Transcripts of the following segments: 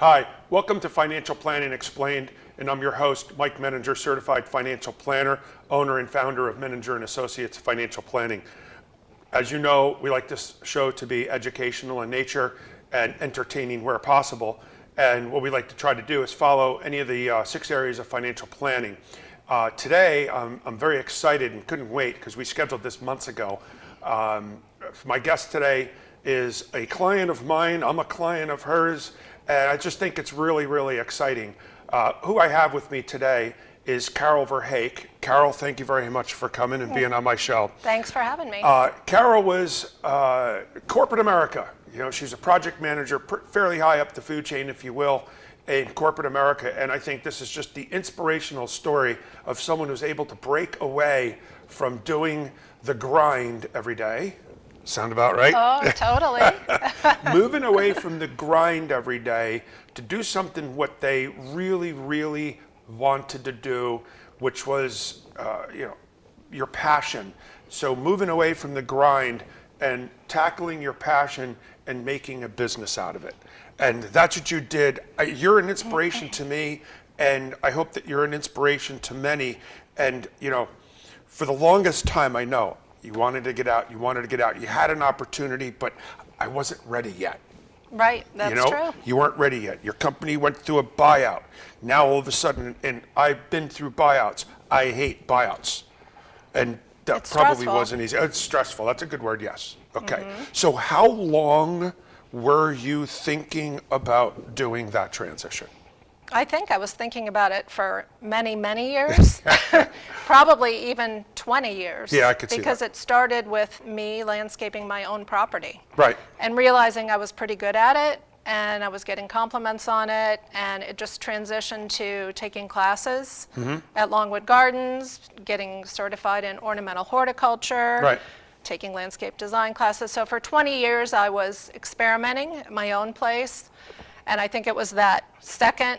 Hi, welcome to Financial Planning Explained, and I'm your host, Mike Menninger, certified financial planner, owner and founder of Menninger and Associates Financial Planning. As you know, we like this show to be educational in nature and entertaining where possible. And what we like to try to do is follow any of the 6 areas of financial planning. Today, I'm very excited and couldn't wait because we scheduled this months ago. My guest today is a client of mine. I'm a client of hers. And I just think it's really, really exciting. Who I have with me today is Carol Verhake. Carol, thank you very much for coming and being on my show. Thanks for having me. Carol was corporate America. You know, she's a project manager, fairly high up the food chain, if you will, in corporate America. And I think this is just the inspirational story of someone who's able to break away from doing the grind every day. Sound about right? Oh, totally. Moving away from the grind every day to do something what they really, really wanted to do, which was, your passion. So moving away from the grind and tackling your passion and making a business out of it. And that's what you did. You're an inspiration to me, and I hope that you're an inspiration to many. And, for the longest time, I know, you wanted to get out, you had an opportunity, but I wasn't ready yet. Right, that's true. You weren't ready yet. Your company went through a buyout. Now all of a sudden, and I've been through buyouts, I hate buyouts. And that It's probably stressful. wasn't easy. It's stressful, that's a good word, yes. Okay, So how long were you thinking about doing that transition? I think I was thinking about it for many, many years, probably even 20 years. Yeah, I could see because that. it started with me landscaping my own property. Right. And realizing I was pretty good at it, and I was getting compliments on it, and it just transitioned to taking classes at Longwood Gardens, getting certified in ornamental horticulture. Right. Taking landscape design classes. So for 20 years, I was experimenting at my own place. And I think it was that second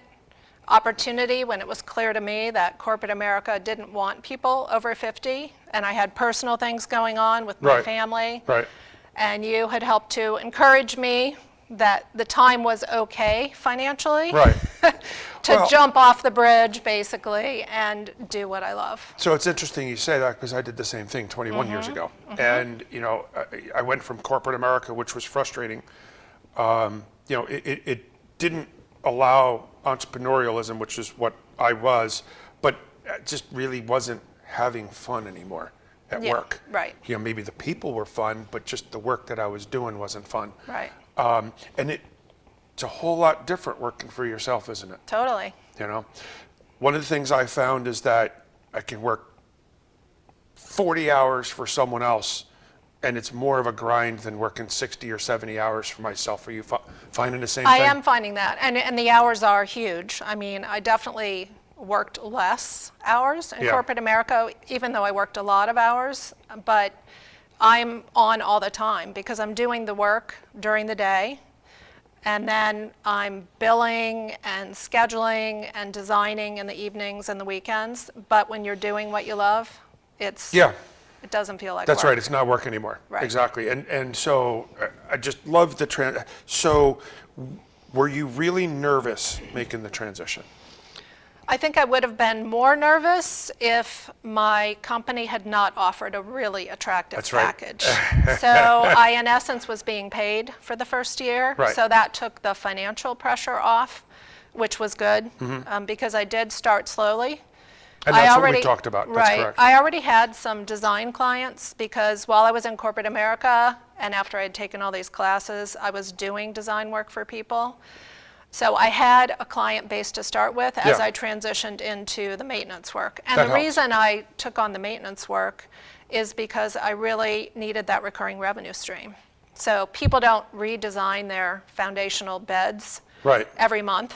opportunity when it was clear to me that corporate America didn't want people over 50. And I had personal things going on with my family. Right. And you had helped to encourage me that the time was okay financially. Right. to jump off the bridge, basically, and do what I love. So it's interesting you say that because I did the same thing 21 years ago. And, I went from corporate America, which was frustrating. It didn't allow entrepreneurialism, which is what I was, but I just really wasn't having fun anymore at work. Right. Maybe the people were fun, but just the work that I was doing wasn't fun. Right. And it's a whole lot different working for yourself, isn't it? Totally. One of the things I found is that I can work 40 hours for someone else, and it's more of a grind than working 60 or 70 hours for myself. Are you finding the same thing? I am finding that, and the hours are huge. I mean, I definitely worked less hours in corporate America, even though I worked a lot of hours, but I'm on all the time because I'm doing the work during the day. And then I'm billing and scheduling and designing in the evenings and the weekends. But when you're doing what you love, it doesn't feel like That's work. right. It's not work anymore. Right. Exactly. And so I just love the So were you really nervous making the transition? I think I would have been more nervous if my company had not offered a really attractive package. So I, in essence, was being paid for the first year. Right. So that took the financial pressure off, which was good because I did start slowly. And that's what we talked about. That's correct. I already had some design clients because while I was in corporate America and after I had taken all these classes, I was doing design work for people. So I had a client base to start with as I transitioned into the maintenance work. And the reason I took on the maintenance work is because I really needed that recurring revenue stream. So people don't redesign their foundational beds every month.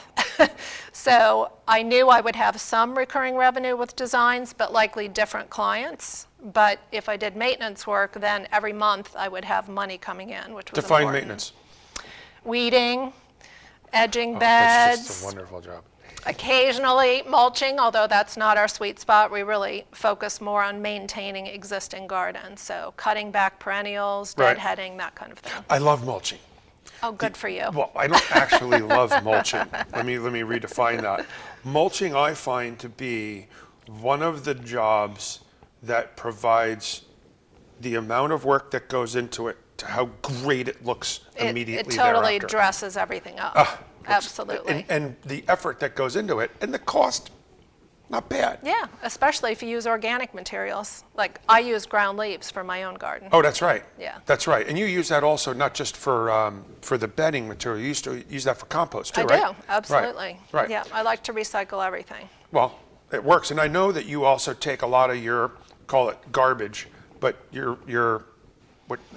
So I knew I would have some recurring revenue with designs, but likely different clients. But if I did maintenance work, then every month I would have money coming in, which was Define important. maintenance. Weeding, edging beds. That's just a wonderful job. Occasionally mulching, although that's not our sweet spot. We really focus more on maintaining existing gardens. So cutting back perennials, deadheading, that kind of thing. I love mulching. Oh, good for you. Well, I don't actually love mulching. Let me redefine that. Mulching I find to be one of the jobs that provides the amount of work that goes into it to how great it looks immediately It totally thereafter. dresses everything up. Absolutely. And the effort that goes into it and the cost, not bad. Yeah, especially if you use organic materials. Like I use ground leaves for my own garden. Oh, that's right. Yeah. That's right. And you use that also not just for the bedding material. You used to use that for compost too, I right? do, absolutely. Right. Yeah, I like to recycle everything. Well, it works. And I know that you also take a lot of your, call it garbage, but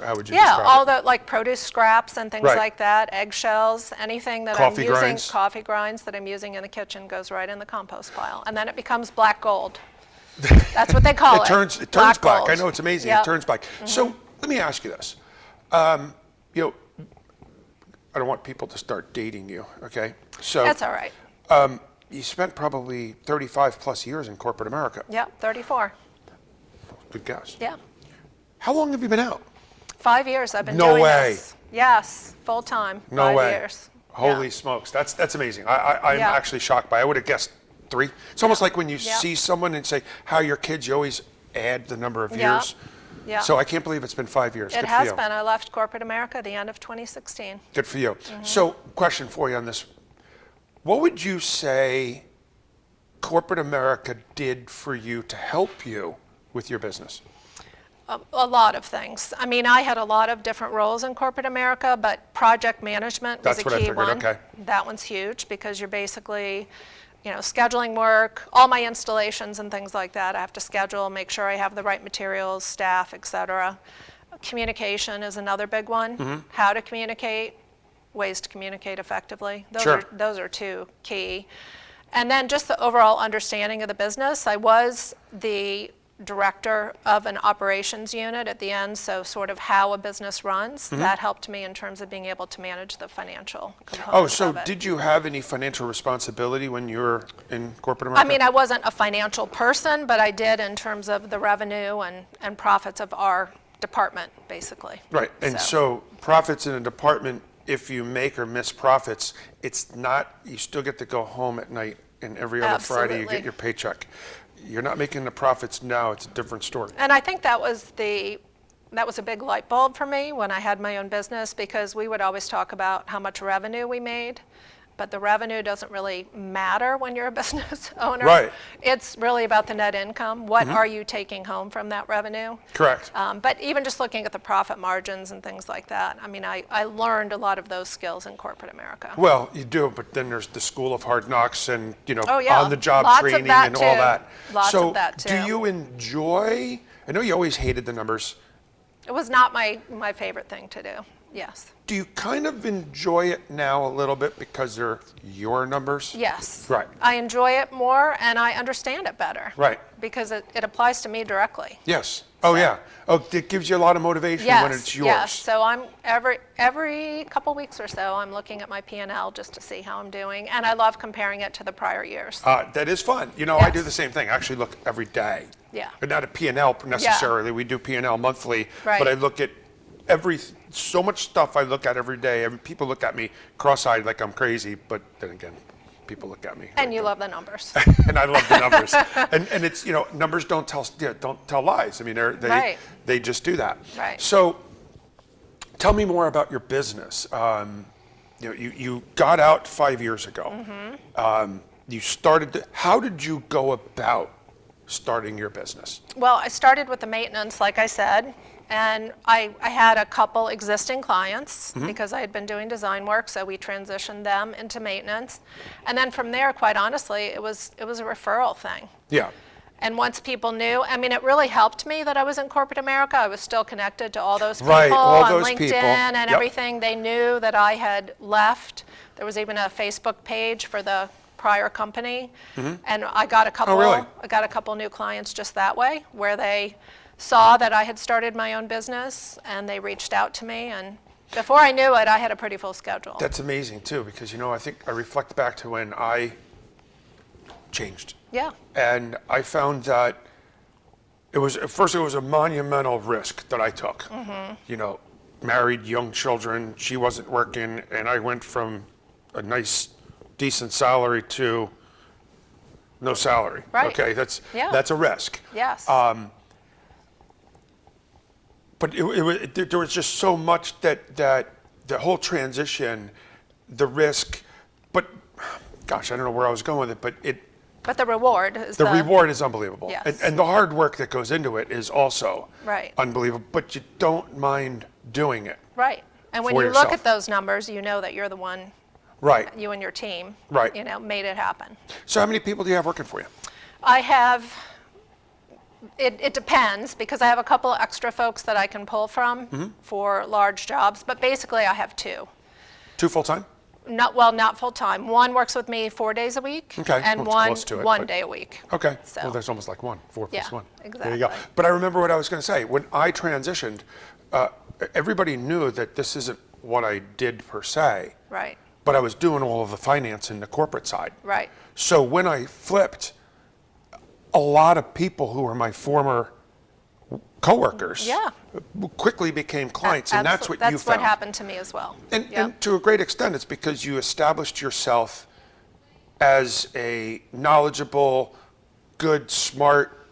how would you Yeah, describe all it? the like produce scraps and things Right. like that, eggshells, anything that Coffee I'm using, grinds. coffee grinds that I'm using in the kitchen goes right in the compost pile. And then it becomes black gold. That's what they call it. It turns black. gold. I know it's amazing. Yep. It turns black. So let me ask you this. You know, I don't want people to start dating you, okay? So That's all right. you spent probably 35 plus years in corporate America. Yep, 34. Good guess. Yeah. How long have you been out? 5 years I've been No doing way. this. Yes, full time. No 5 way. years. Holy Yeah. smokes. That's amazing. I'm Yeah. actually shocked by it. I would have guessed 3. It's almost like when you Yeah. see someone and say, how are your kids? You always add the number of Yeah. years. Yeah. So I can't believe it's been 5 years. It Good has for you. been. I left corporate America at the end of 2016. Good for you. So, question for you on this. What would you say corporate America did for you to help you with your business? A lot of things. I mean, I had a lot of different roles in corporate America, but project management was That's a what I key figured, one. okay. That one's huge because you're basically, scheduling work, all my installations and things like that. I have to schedule, make sure I have the right materials, staff, et cetera. Communication is another big one. How to communicate, ways to communicate effectively. Those are 2 key. And then just the overall understanding of the business. I was the director of an operations unit at the end, so sort of how a business runs. That helped me in terms of being able to manage the financial components Oh, of so it. did you have any financial responsibility when you were in corporate America? I mean, I wasn't a financial person, but I did in terms of the revenue and profits of our department, basically. Right. And so profits in a department, if you make or miss profits, it's not, you still get to go home at night, and every other Friday you Absolutely. get your paycheck. You're not making the profits now, it's a different story. And I think that was a big light bulb for me when I had my own business, because we would always talk about how much revenue we made, but the revenue doesn't really matter when you're a business owner. Right. It's really about the net income. What are you taking home from that revenue? Correct. But even just looking at the profit margins and things like that, I mean, I learned a lot of those skills in corporate America. Well, you do, but then there's the school of hard knocks and, Oh, yeah. on-the-job Lots of training that, and all too. that. Lots so of that, do too. you enjoy, I know you always hated the numbers, It was not my favorite thing to do, yes. do you kind of enjoy it now a little bit because they're your numbers? Yes. Right. I enjoy it more and I understand it better. Right. Because it applies to me directly. Yes. Oh, yeah. Oh, it gives you a lot of motivation when it's yours. Yes. So I'm every couple weeks or so, I'm looking at my P&L just to see how I'm doing, and I love comparing it to the prior years. That is fun. I do Yes. the same thing. I actually look every day. Yeah. But not at P&L necessarily. We do P&L monthly. Right. But I look at so much stuff I look at every day. People look at me cross-eyed like I'm crazy, but then again, people look at me. And you love the numbers. And I love the numbers. and it's, numbers don't tell lies. I mean, Right. they just do that. Right. So tell me more about your business. You got out 5 years ago. You started, how did you go about starting your business? Well, I started with the maintenance, like I said, and I had a couple existing clients because I had been doing design work, so we transitioned them into maintenance. And then from there, quite honestly, it was a referral thing. Yeah. And once people knew, I mean, it really helped me that I was in corporate America. I was still connected to all those people Right, all on those LinkedIn people. and Yep. everything. They knew that I had left. There was even a Facebook page for the prior company, and I got a couple. really? I got a couple new clients just that way, where they saw that I had started my own business and they reached out to me, and before I knew it, I had a pretty full schedule. That's amazing too, because I think I reflect back to when I changed. Yeah. And I found that at first it was a monumental risk that I took. married, young children, she wasn't working, and I went from a nice, decent salary to no salary. Right. Okay, that's a risk. Yes. But there was just so much that the whole transition, the risk, but gosh, I don't know where I was going with it, but the reward is the reward is unbelievable. Yes. And the hard work that goes into it is also Right. unbelievable, but you don't mind doing it. Right. And when for you yourself. look at those numbers, you know that you're the one, Right. you and your team, Right. made it happen. So how many people do you have working for you? I have, it depends, because I have a couple extra folks that I can pull from for large jobs, but basically I have two. 2 full-time? Not full-time. One works with me 4 days a week, Okay, and well, it's one close to it, one but- day a week. Okay, So- well, that's almost like 4 plus Yeah, 1. There you go. exactly. But I remember what I was going to say. When I transitioned, everybody knew that this isn't what I did per se, Right, but I was doing all of the finance and the corporate side. right. So when I flipped, a lot of people who were my former coworkers Yeah. quickly became clients, and that's what you That's found. what happened to me as well. And, Yep. and to a great extent, it's because you established yourself as a knowledgeable, good, smart,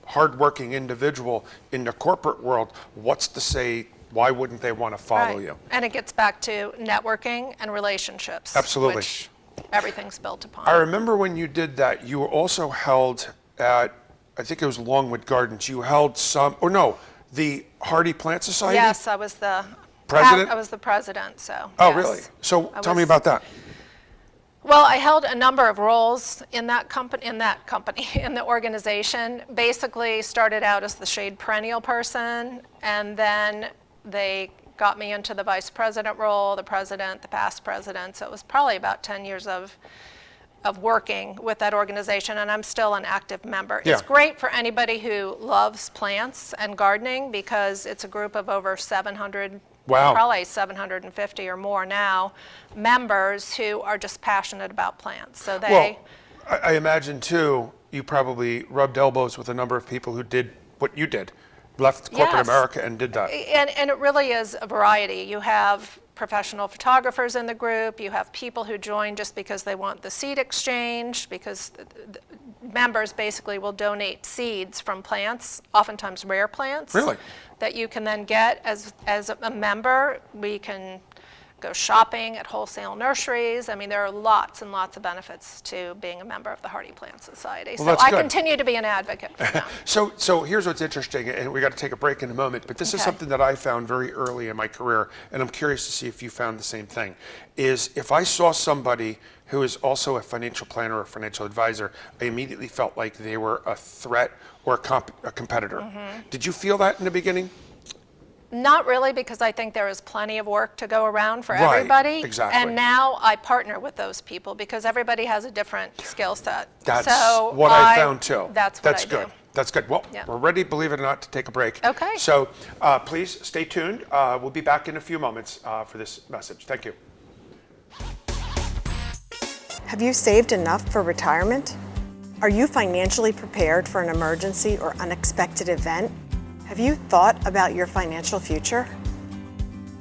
hardworking individual in the corporate world. What's to say, why wouldn't they want to follow Right. you? And it gets back to networking and relationships. Absolutely. Which everything's built upon. I remember when you did that, you were also held at, I think it was Longwood Gardens, you held the Hardy Plant Society? Yes, I was the President? I was the president, so. Oh, yes. really? So I tell me was- about that. Well, I held a number of roles in that company, in the organization. Basically started out as the shade perennial person, and then they got me into the vice president role, the president, the past president. So it was probably about 10 years of working with that organization, and I'm still an active member. Yeah. It's great for anybody who loves plants and gardening, because it's a group of over 700, Wow. probably 750 or more now, members who are just passionate about plants. So they, Well, I imagine too, you probably rubbed elbows with a number of people who did what you did, left corporate Yes. America and did that. and it really is a variety. You have professional photographers in the group, you have people who join just because they want the seed exchange, because the members basically will donate seeds from plants, oftentimes rare plants. Really? That you can then get as a member. We can go shopping at wholesale nurseries. I mean, there are lots and lots of benefits to being a member of the Hardy Plant Society. Well, so that's I good. continue to be an advocate for them. So here's what's interesting, and we got to take a break in a moment, but this is Okay. something that I found very early in my career, and I'm curious to see if you found the same thing, is if I saw somebody who is also a financial planner or financial advisor, I immediately felt like they were a threat or a competitor. Mm-hmm. Did you feel that in the beginning? Not really, because I think there is plenty of work to go around for Right, everybody. exactly. And now I partner with those people because everybody has a different skill set. That's So what I found too. That's what I good. do. That's good. Well, Yeah. we're ready, believe it or not, to take a break. Okay. So please stay tuned. We'll be back in a few moments for this message. Thank you. Have you saved enough for retirement? Are you financially prepared for an emergency or unexpected event? Have you thought about your financial future?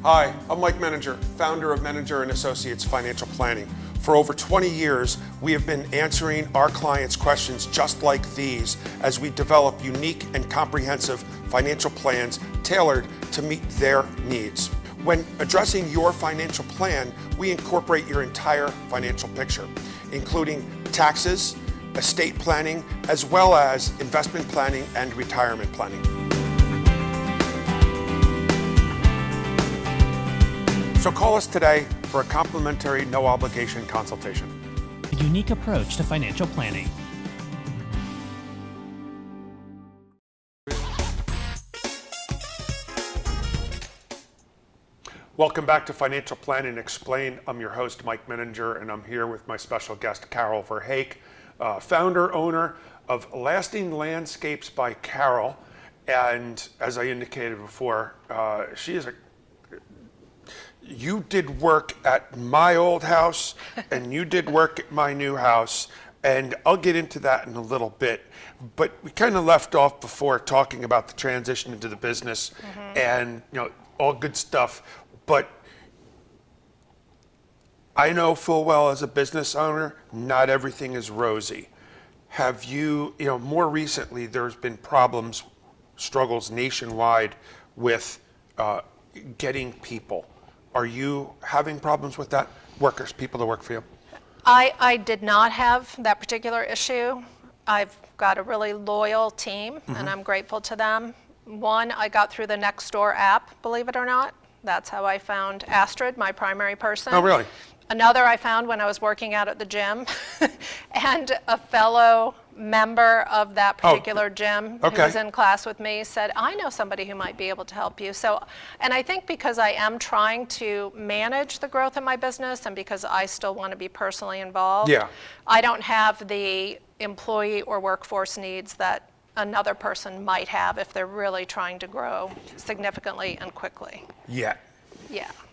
Hi, I'm Mike Menninger, founder of Menninger and Associates Financial Planning. For over 20 years, we have been answering our clients' questions just like these as we develop unique and comprehensive financial plans tailored to meet their needs. When addressing your financial plan, we incorporate your entire financial picture, including taxes, estate planning, as well as investment planning and retirement planning. So call us today for a complimentary, no obligation consultation. A unique approach to financial planning. Welcome back to Financial Planning Explained. I'm your host, Mike Menninger, and I'm here with my special guest, Carol Verhake, founder, owner of Lasting Landscapes by Carol. And as I indicated before, she is you did work at my old house and you did work at my new house, and I'll get into that in a little bit. But we kind of left off before talking about the transition into the business and all good stuff, but I know full well as a business owner, not everything is rosy. Have you, more recently, there's been problems, struggles nationwide with getting people. Are you having problems with that? Workers, people to work for you? I did not have that particular issue. I've got a really loyal team, and I'm grateful to them. One, I got through the Nextdoor app, believe it or not. That's how I found Astrid, my primary person. Oh, really? Another I found when I was working out at the gym, and a fellow member of that particular gym who was in class with me said, I know somebody who might be able to help you. So, and I think because I am trying to manage the growth of my business and because I still want to be personally involved, I don't have the employee or workforce needs that another person might have if they're really trying to grow significantly and quickly. Yeah.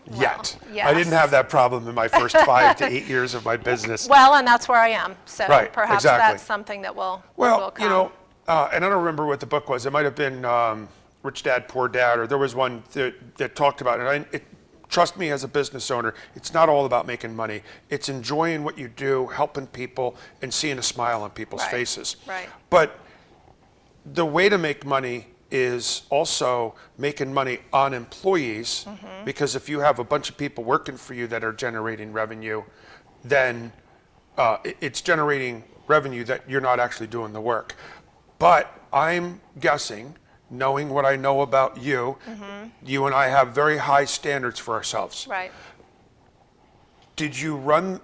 Well, Yet. yes. I didn't have that problem in my first 5 to 8 years of my business. Well, and that's where I am. So Right, perhaps exactly. that's something that will Well, come. And I don't remember what the book was. It might have been Rich Dad, Poor Dad, or there was one that talked about it. Trust me, as a business owner, it's not all about making money. It's enjoying what you do, helping people, and seeing a smile on people's faces. Right. But the way to make money is also making money on employees, because if you have a bunch of people working for you that are generating revenue, then it's generating revenue that you're not actually doing the work. But I'm guessing, knowing what I know about you, you and I have very high standards for ourselves. Right. Did you run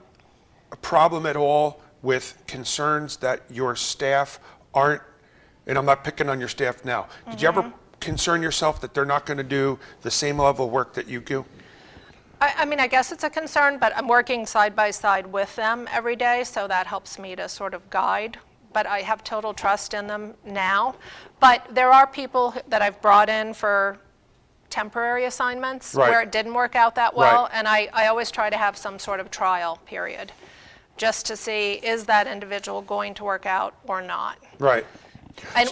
a problem at all with concerns that your staff aren't, and I'm not picking on your staff now, did you ever concern yourself that they're not going to do the same level of work that you do? I mean, I guess it's a concern, but I'm working side by side with them every day, so that helps me to sort of guide. But I have total trust in them now. But there are people that I've brought in for temporary assignments where it didn't work out that well, and I always try to have some sort of trial period just to see, is that individual going to work out or not? Right.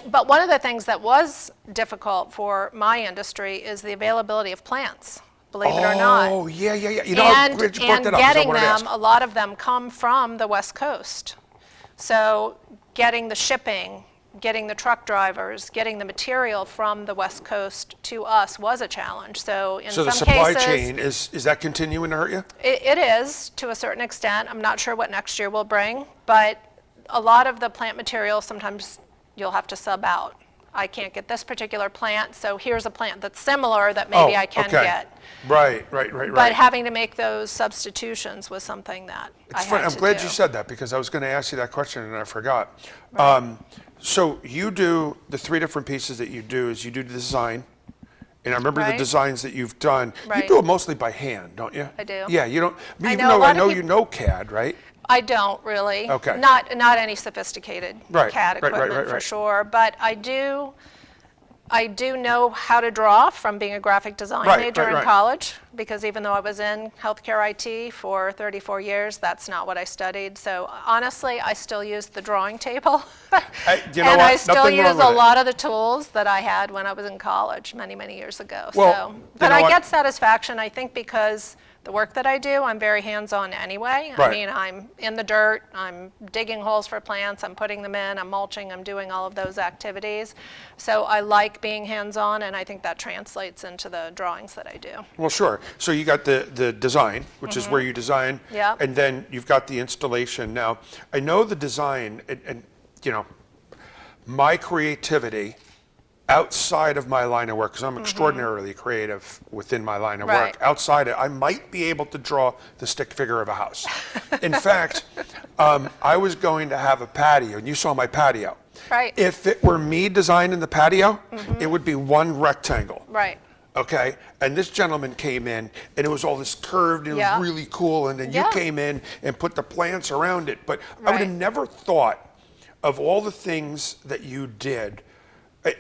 But one of the things that was difficult for my industry is the availability of plants, believe it or not. Oh, yeah. And glad you brought that up, 'cause I getting wanted to them, ask. a lot of them come from the West Coast. So getting the shipping, getting the truck drivers, getting the material from the West Coast to us was a challenge. So in So some the supply cases, chain, is that continuing to hurt you? it is to a certain extent. I'm not sure what next year will bring, but a lot of the plant material sometimes you'll have to sub out. I can't get this particular plant, so here's a plant that's similar that maybe I can get. Right. But having to make those substitutions was something that I had I'm to glad do. you said that, because I was going to ask you that question and I forgot. So you do, the 3 different pieces that you do is you do the design, and I remember the designs that you've done. You Right. do it mostly by hand, don't you? I do. Yeah, you don't, I even know a though I lot of know peop- you know CAD, right? I don't really. Okay. Not any sophisticated Right, CAD right, equipment for right. sure, but I do know how to draw from being a graphic design Right, major right, in right. college, because even though I was in healthcare IT for 34 years, that's not what I studied. So honestly, I still use the drawing table. You know And what? I still Nothing wrong use with a it. lot of the tools that I had when I was in college many, many years ago. Well, But you know I what? get satisfaction, I think, because the work that I do, I'm very hands-on anyway. I Right. mean, I'm in the dirt, I'm digging holes for plants, I'm putting them in, I'm mulching, I'm doing all of those activities. So I like being hands-on, and I think that translates into the drawings that I do. Well, sure. So you got the design, which is where you design, Yeah. and then you've got the installation. Now, I know the design, and my creativity outside of my line of work, because I'm extraordinarily creative within my line of Right. work. Outside it, I might be able to draw the stick figure of a house. In fact, I was going to have a patio, and you saw my patio. Right. If it were me designing the patio, it would be one rectangle. Right. Okay, and this gentleman came in, and it was all this curved, and it Yeah. was really cool, and then you Yeah. came in and put the plants around it. But I would have Right. never thought of all the things that you did,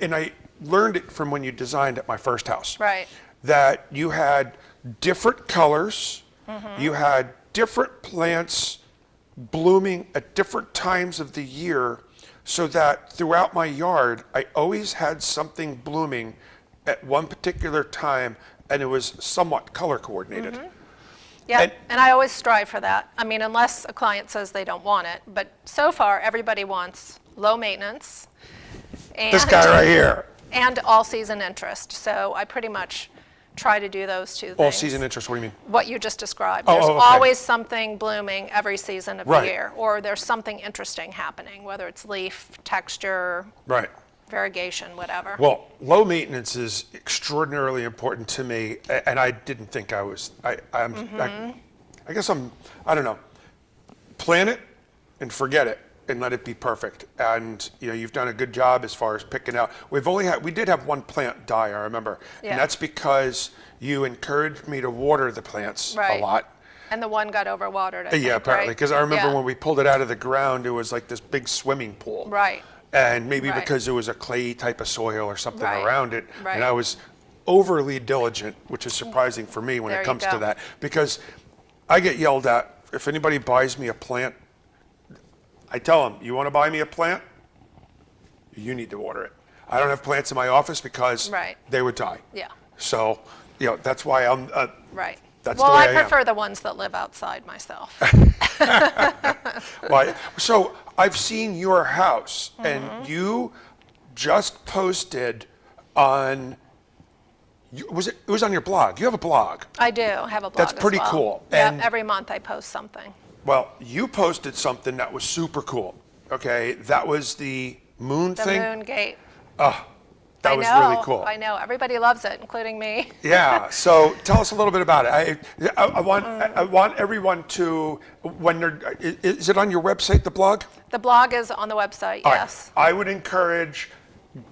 and I learned it from when you designed at my first house. Right. That you had different colors, you had different plants blooming at different times of the year, so that throughout my yard, I always had something blooming at one particular time and it was somewhat color coordinated. Yeah, And- and I always strive for that. I mean, unless a client says they don't want it, but so far everybody wants low maintenance. And, This guy right here, And all season interest. So I pretty much try to do those two things. all season interest, what do you mean? What you just described. Oh, There's okay. always something blooming every season of Right. the year, or there's something interesting happening, whether it's leaf, texture, Right. variegation, whatever. Well, low maintenance is extraordinarily important to me, and I didn't think I was. I guess I don't know. Plan it and forget it, and let it be perfect. And you've done a good job as far as picking out. We did have one plant die, I remember, Yeah. and that's because you encouraged me to water the plants a Right. lot. And the one got overwatered, I think, Yeah, apparently, right? because I remember Yeah. when we pulled it out of the ground, it was like this big swimming pool. Right. And maybe Right. because it was a clay type of soil or something Right. around it. Right. And I was overly diligent, which is surprising for me when There it you comes to go. that. Because I get yelled at if anybody buys me a plant. I tell them, you want to buy me a plant? You need to water it. I don't have plants in my office because Right. they would die. Yeah. So, that's why I'm. Right. That's Well, the way I I am. prefer the ones that live outside myself. Well, so I've seen your house, Mm-hmm. and you just posted on. It was on your blog. You have a blog. I do have a blog That's as pretty well. cool. Yeah, And- every month I post something. Well, you posted something that was super cool. Okay, that was the moon The thing. moon gate. That I was know, really cool. I know. Everybody loves it, including me. Yeah. So tell us a little bit about it. I want everyone to is it on your website, the blog? The blog is on the website, All right. yes. I would encourage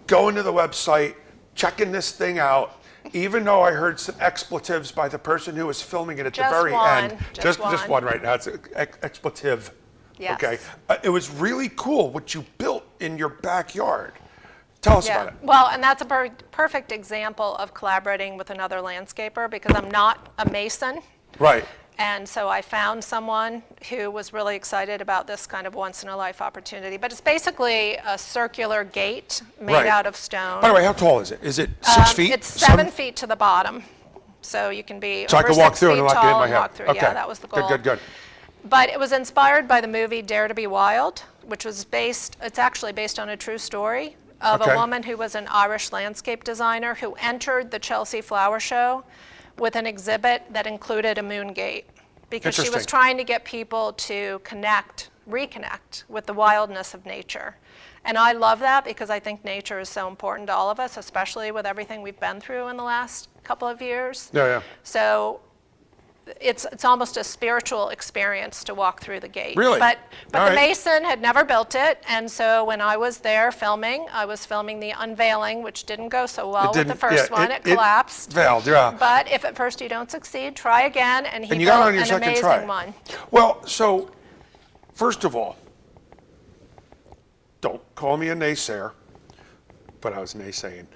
going to the website, checking this thing out. Even though I heard some expletives by the person who was filming it at Just the very one, end, just just one. one right now. It's an expletive. Yes. Okay. It was really cool what you built in your backyard. Tell us about Yeah. it. Well, and that's a perfect example of collaborating with another landscaper because I'm not a mason. Right. And so I found someone who was really excited about this kind of once-in-a-life opportunity. But it's basically a circular gate made Right. out of stone. By the way, how tall is it? Is it 6 feet? It's 7 feet to the bottom. So you can be So I over can walk 6 through feet and lock it in tall my and head. walk through. Okay. Yeah, that was the goal. Good. But it was inspired by the movie Dare to be Wild, which was it's actually based on a true story of Okay. a woman who was an Irish landscape designer who entered the Chelsea Flower Show with an exhibit that included a moon gate because she was Interesting. trying to get people to reconnect with the wildness of nature. And I love that because I think nature is so important to all of us, especially with everything we've been through in the last couple of years. Yeah. So it's almost a spiritual experience to walk through the gate. Really? But All the right. mason had never built it, and so when I was there filming, I was filming the unveiling, which didn't go so well with the first one. It collapsed. Failed, yeah. But if at first you don't succeed, try again, and he And you got it built on your an second amazing try. one. Well, so first of all, don't call me a naysayer, but I was naysaying.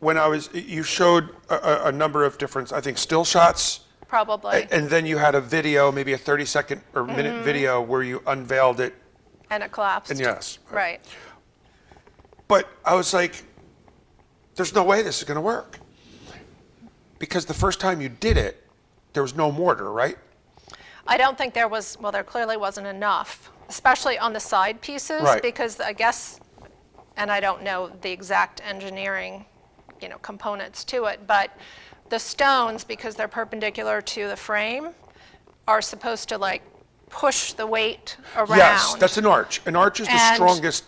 When you showed a number of different, I think, still shots. Probably. And then you had a video, maybe a 30-second or minute video where you unveiled it. And it collapsed. And yes. Right. But I was like, there's no way this is going to work. Because the first time you did it, there was no mortar, right? I don't think there clearly wasn't enough, especially on the side pieces, Right. because I guess, and I don't know the exact engineering, components to it, but the stones, because they're perpendicular to the frame, are supposed to push the weight around. Yes, that's an arch. An arch is the And- strongest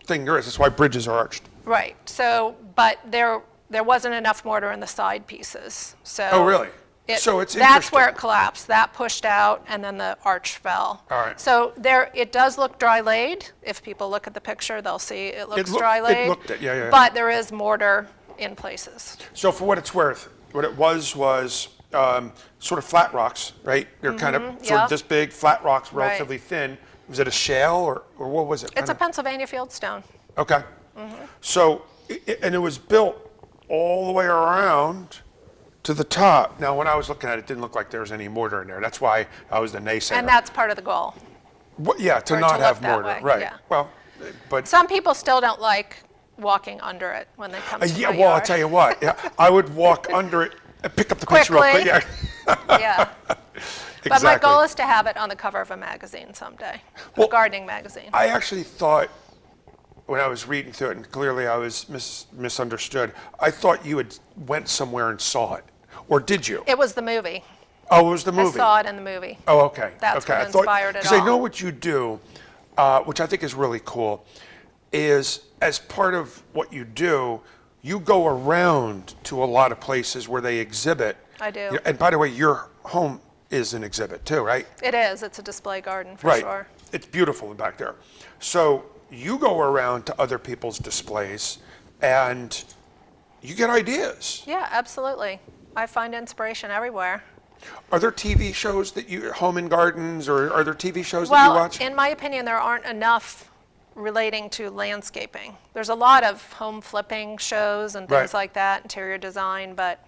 thing there is. That's why bridges are arched. Right. So, but there wasn't enough mortar in the side pieces. So. Oh, really? So it's That's interesting. where it collapsed. That pushed out, and then the arch fell. All right. So it does look dry laid. If people look at the picture, they'll see it looks dry It laid. looked it, yeah. But there is mortar in places. So for what it's worth, what it was sort of flat rocks, right? They're kind of sort yep. of this big, flat rocks, Right. relatively thin. Was it a shale or what was it? It's a Pennsylvania fieldstone. Okay. So, and it was built all the way around to the top. Now, when I was looking at it, it didn't look like there was any mortar in there. That's why I was the naysayer. And that's part of the goal. Yeah, to or not to have look that mortar, way, right? yeah. Well, but Some people still don't like walking under it when they come to Yeah, my well, I'll yard. tell you what. Yeah, I would walk under it and pick up the picture real quick. Quickly. Yeah, Yeah. exactly. But my goal is to have it on the cover of a magazine someday, Well, a gardening magazine. I actually thought, when I was reading through it, and clearly I was misunderstood, I thought you had went somewhere and saw it. Or did you? It was the movie. Oh, it was the movie. I saw it in the movie. Oh, okay. That's okay. what inspired it Because I know all. what you do, which I think is really cool, is as part of what you do, you go around to a lot of places where they exhibit. I do. You know, and by the way, your home is an exhibit too, right? It is. It's a display garden for Right. sure. It's beautiful back there. So you go around to other people's displays and you get ideas. Yeah, absolutely. I find inspiration everywhere. Are there TV shows that you, Home and Gardens, or are there TV shows that Well, you watch? in my opinion, there aren't enough relating to landscaping. There's a lot of home flipping shows and things Right. like that, interior design, but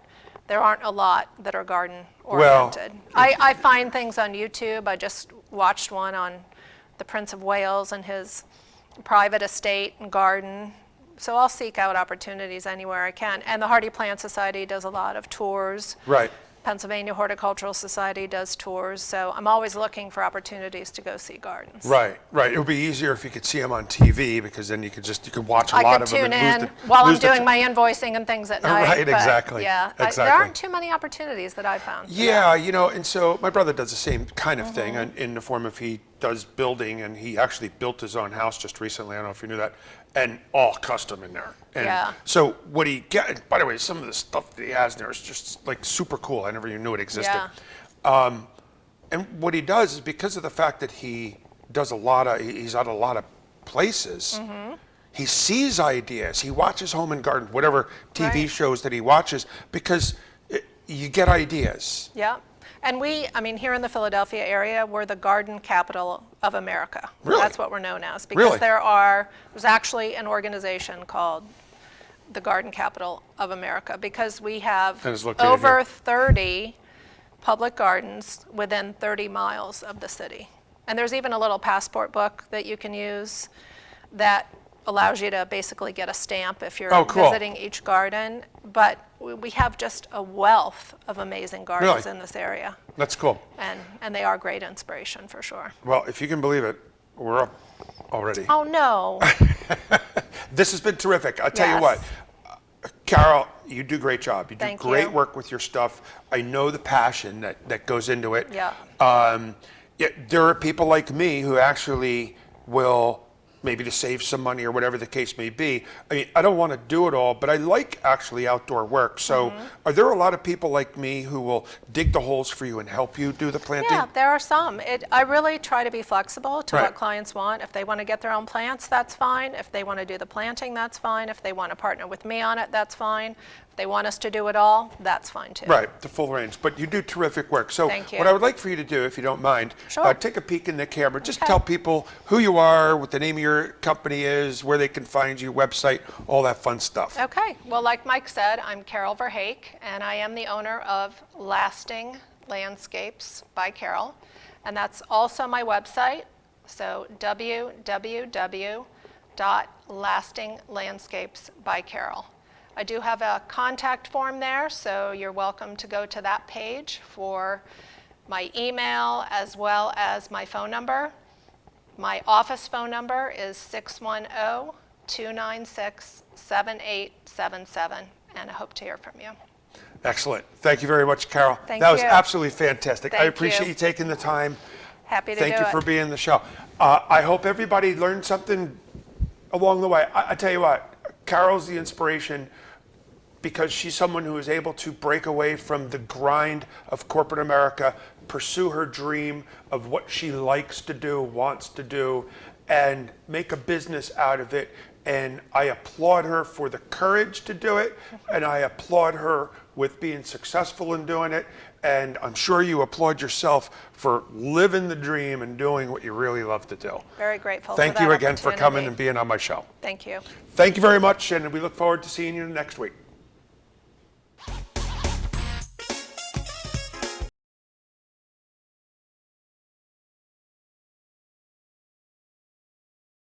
there aren't a lot that are garden oriented. I find things on YouTube. I just watched one on the Prince of Wales and his private estate and garden. So I'll seek out opportunities anywhere I can. And the Hardy Plant Society does a lot of tours. Right. Pennsylvania Horticultural Society does tours, so I'm always looking for opportunities to go see gardens. Right, right. It would be easier if you could see them on TV, because then you could watch a I lot could of them tune and in while I'm lose the doing my invoicing and things at night. Right, but exactly, Yeah, there exactly. aren't too many opportunities that I've found. Yeah, you know, and so my brother does the same kind of thing Mm-hmm. in the form of he does building, and he actually built his own house just recently. I don't know if you knew that, and all custom in there. And Yeah. so what he get, by the way, some of the stuff that he has in there is just like super cool. I never even knew it existed. Yeah. And what he does is, because of the fact that he does he's at a lot of places, Mm-hmm. he sees ideas. He watches Home and Garden, whatever TV Right. shows that he watches, because you get ideas. Yeah. And here in the Philadelphia area, we're the garden capital of America. Really? That's what we're known as. Because Really? there's actually an organization called the Garden Capital of America, because we have And it's located over here. 30 public gardens within 30 miles of the city. And there's even a little passport book that you can use that allows you to basically get a stamp if you're Oh, cool. visiting each garden. But we have just a wealth of amazing gardens Really? in this area. That's cool. And they are great inspiration for sure. Well, if you can believe it, we're up already. Oh, no. This has been terrific. I'll tell you Yes. what, Carol, you do a great job. You do Thank great you. work with your stuff. I know the passion that goes into it. Yeah. Yeah, there are people like me who actually will, maybe to save some money or whatever the case may be. I mean, I don't want to do it all, but I like actually outdoor work. So are there a lot of people like me who will dig the holes for you and help you do the planting? Yeah, there are some. I really try to be flexible to Right. what clients want. If they want to get their own plants, that's fine. If they want to do the planting, that's fine. If they want to partner with me on it, that's fine. If they want us to do it all, that's fine too. Right, the full range. But you do terrific work. So Thank you. what I would like for you to do, if you don't mind, Sure. take a peek in the camera. Just Okay. tell people who you are, what the name of your company is, where they can find you, website, all that fun stuff. Okay, well, like Mike said, I'm Carol Verhake, and I am the owner of Lasting Landscapes by Carol, and that's also my website, so www.lastinglandscapesbycarol. I do have a contact form there, so you're welcome to go to that page for my email as well as my phone number. My office phone number is 610-296-7877, and I hope to hear from you. Excellent. Thank you very much, Carol. Thank That was you. absolutely fantastic. I Thank appreciate you. you taking the time. Happy to Thank do you it. for being on the show. I hope everybody learned something along the way. I tell you what, Carol's the inspiration, because she's someone who is able to break away from the grind of corporate America, pursue her dream of what she likes to do, wants to do, and make a business out of it. And I applaud her for the courage to do it, and I applaud her with being successful in doing it. And I'm sure you applaud yourself for living the dream and doing what you really love to do. Very grateful Thank for that you again for coming opportunity. and being on my show. Thank you. Thank you very much, and we look forward to seeing you next week.